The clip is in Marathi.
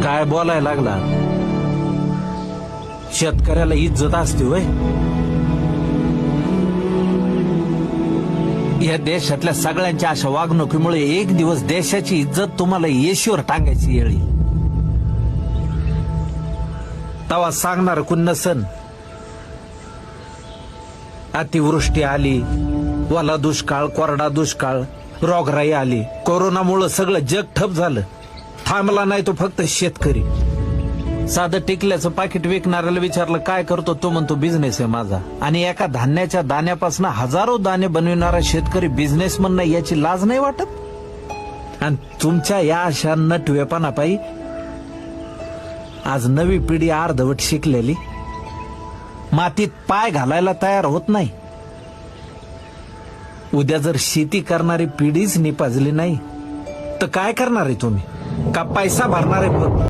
काय बोलायला लागला? शेतकऱ्याला इज्जत असते होय? या देशातल्या सगळ्यांच्या अशा वागणुकीमुळे एक दिवस देशाची इज्जत तुम्हाला येशीवर टांगायची येळी. तवा सांगणार कोण नसन. अतिवृष्टी आली, वाला दुष्काळ, कोरडा दुष्काळ, रोगराई आली, कोरोनामुळे सगळं जग ठप झालं. थांबला नाही तो फक्त शेतकरी. साधं टिकल्याचं पाकिट विकणाऱ्याला विचारलं काय करतो, तो म्हणतो बिझनेस आहे माझा. आणि एका धान्याच्या दाण्यापासून हजारो दाणे बनविणारा शेतकरी बिझनेसमन नाही याची लाज नाही वाटत? आणि तुमच्या या अशा नटवेपणापायी आज नवी पिढी अर्धवट शिकलेली मातीत पाय घालायला तयार होत नाही. उद्या जर शेती करणारी पिढीच निपाजली नाही तर काय करणार आहे तुम्ही? का पैसा भरणार आहे?